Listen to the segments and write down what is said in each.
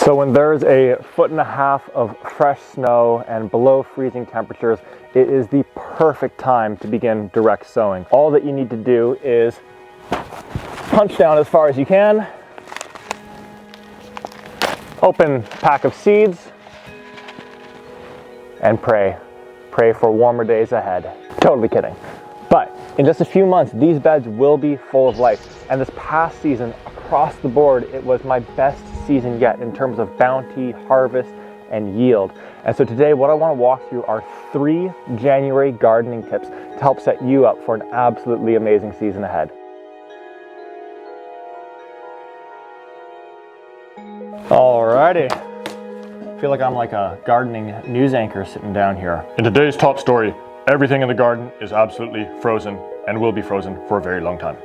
So when there's a 1.5 feet of fresh snow and below freezing temperatures, it is the perfect time to begin direct sowing. All that you need to do is punch down as far as you can, open pack of seeds, and pray. Pray for warmer days ahead. Totally kidding. But in just a few months, these beds will be full of life. And this past season, across the board, it was my best season yet in terms of bounty, harvest, and yield. And so today, what I want to walk through are 3 January gardening tips to help set you up for an absolutely amazing season ahead. Alrighty. I feel like I'm like a gardening news anchor sitting down here. In today's top story, everything in the garden is absolutely frozen and will be frozen for a very long time.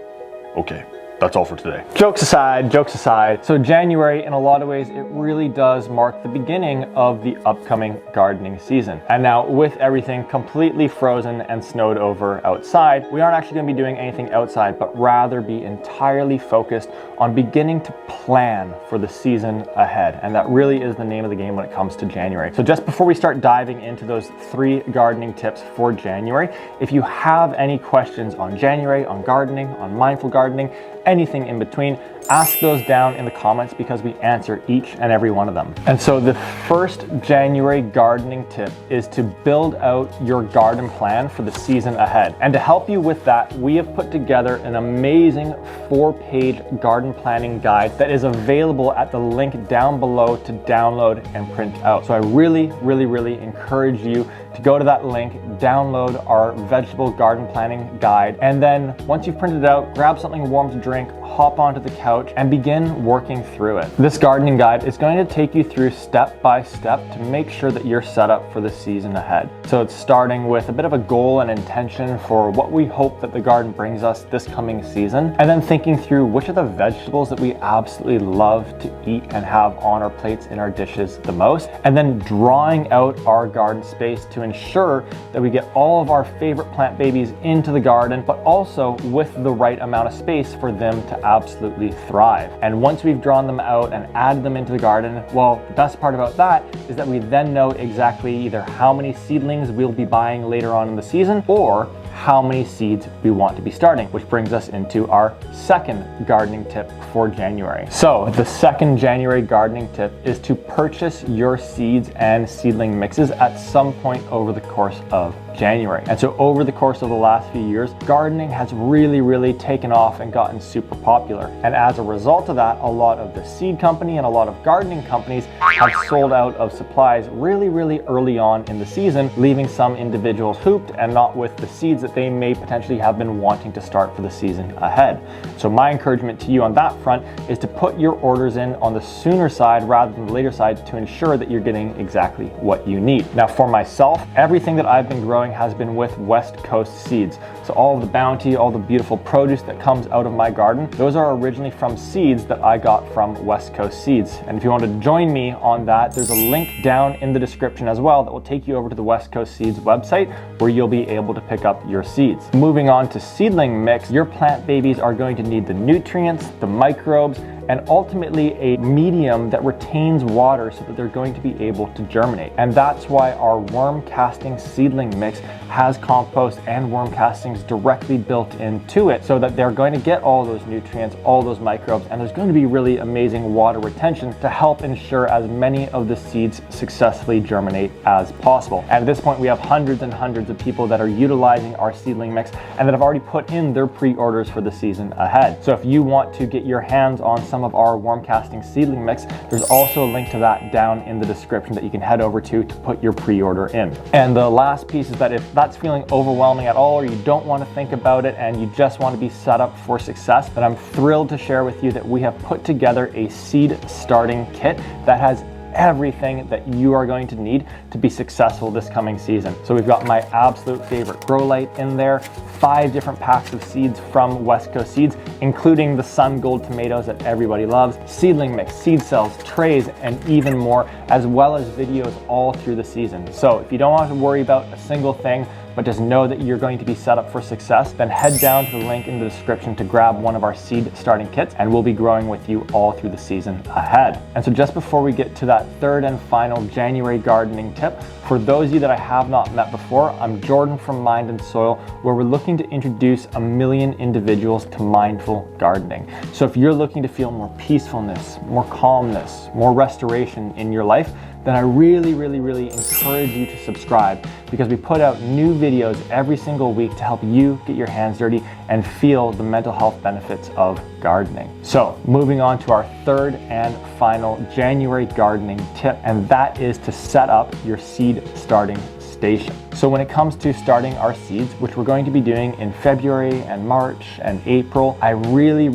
Okay, that's all for today. Jokes aside. So January, in a lot of ways, it really does mark the beginning of the upcoming gardening season. And now with everything completely frozen and snowed over outside, we aren't actually gonna be doing anything outside, but rather be entirely focused on beginning to plan for the season ahead. And that really is the name of the game when it comes to January. So just before we start diving into those 3 gardening tips for January, if you have any questions on January, on gardening, on mindful gardening, anything in between, ask those down in the comments because we answer each and every one of them. And so the first January gardening tip is to build out your garden plan for the season ahead. And to help you with that, we have put together an amazing 4-page garden planning guide that is available at the link down below to download and print out. So I really encourage you to go to that link, download our vegetable garden planning guide, and then once you've printed it out, grab something warm to drink, hop onto the couch, and begin working through it. This gardening guide is going to take you through step by step to make sure that you're set up for the season ahead. So it's starting with a bit of a goal and intention for what we hope that the garden brings us this coming season, and then thinking through which are the vegetables that we absolutely love to eat and have on our plates in our dishes the most, and then drawing out our garden space to ensure that we get all of our favorite plant babies into the garden, but also with the right amount of space for them to absolutely thrive. And once we've drawn them out and added them into the garden, well, the best part about that is that we then know exactly either how many seedlings we'll be buying later on in the season or how many seeds we want to be starting, which brings us into our second gardening tip for January. So the second January gardening tip is to purchase your seeds and seedling mixes at some point over the course of January. And so over the course of the last few years, gardening has really taken off and gotten super popular. And as a result of that, a lot of the seed company and a lot of gardening companies have sold out of supplies really early on in the season, leaving some individuals hooped and not with the seeds that they may potentially have been wanting to start for the season ahead. So my encouragement to you on that front is to put your orders in on the sooner side rather than the later side to ensure that you're getting exactly what you need. Now for myself, everything that I've been growing has been with West Coast seeds. So all of the bounty, all the beautiful produce that comes out of my garden, those are originally from seeds that I got from West Coast Seeds. And if you want to join me on that, there's a link down in the description as well that will take you over to the West Coast Seeds website where you'll be able to pick up your seeds. Moving on to seedling mix, your plant babies are going to need the nutrients, the microbes, and ultimately a medium that retains water so that they're going to be able to germinate. And that's why our worm casting seedling mix has compost and worm castings directly built into it so that they're going to get all those nutrients, all those microbes, and there's going to be really amazing water retention to help ensure as many of the seeds successfully germinate as possible. And at this point, we have hundreds and hundreds of people that are utilizing our seedling mix and that have already put in their pre-orders for the season ahead. So if you want to get your hands on some of our worm casting seedling mix, there's also a link to that down in the description that you can head over to put your pre-order in. And the last piece is that if that's feeling overwhelming at all or you don't want to think about it and you just want to be set up for success, then I'm thrilled to share with you that we have put together a seed starting kit that has everything that you are going to need to be successful this coming season. So we've got my absolute favorite grow light in there, 5 different packs of seeds from West Coast Seeds, including the Sun Gold tomatoes that everybody loves, seedling mix, seed cells, trays, and even more, as well as videos all through the season. So if you don't have to worry about a single thing, but just know that you're going to be set up for success, then head down to the link in the description to grab one of our seed starting kits, and we'll be growing with you all through the season ahead. And so just before we get to that third and final January gardening tip, for those of you that I have not met before, I'm Jordan from Mind and Soil, where we're looking to introduce 1 million individuals to mindful gardening. So if you're looking to feel more peacefulness, more calmness, more restoration in your life, then I really encourage you to subscribe, because we put out new videos every single week to help you get your hands dirty and feel the mental health benefits of gardening. So moving on to our third and final January gardening tip, and that is to set up your seed starting station. So when it comes to starting our seeds, which we're going to be doing in February and March and April, I really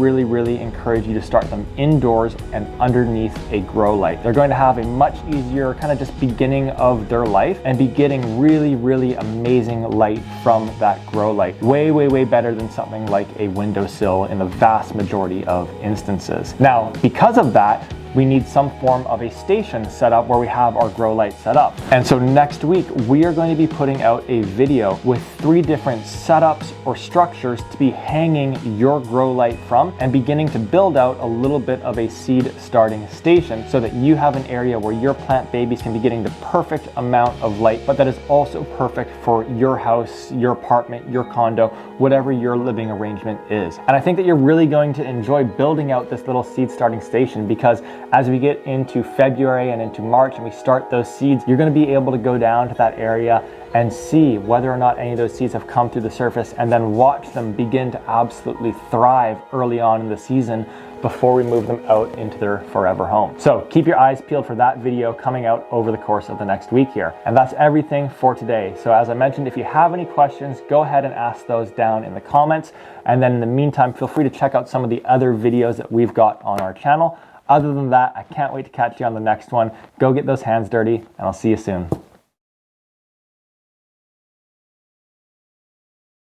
encourage you to start them indoors and underneath a grow light. They're going to have a much easier kind of just beginning of their life and be getting really amazing light from that grow light. Way better than something like a windowsill in the vast majority of instances. Now, because of that, we need some form of a station set up where we have our grow light set up. And so next week, we are going to be putting out a video with 3 different setups or structures to be hanging your grow light from and beginning to build out a little bit of a seed starting station so that you have an area where your plant babies can be getting the perfect amount of light, but that is also perfect for your house, your apartment, your condo, whatever your living arrangement is. And I think that you're really going to enjoy building out this little seed starting station, because as we get into February and into March and we start those seeds, you're going to be able to go down to that area and see whether or not any of those seeds have come through the surface, and then watch them begin to absolutely thrive early on in the season before we move them out into their forever home. So keep your eyes peeled for that video coming out over the course of the next week here. And that's everything for today. So as I mentioned, if you have any questions, go ahead and ask those down in the comments. And then in the meantime, feel free to check out some of the other videos that we've got on our channel. Other than that, I can't wait to catch you on the next one. Go get those hands dirty, and I'll see you soon.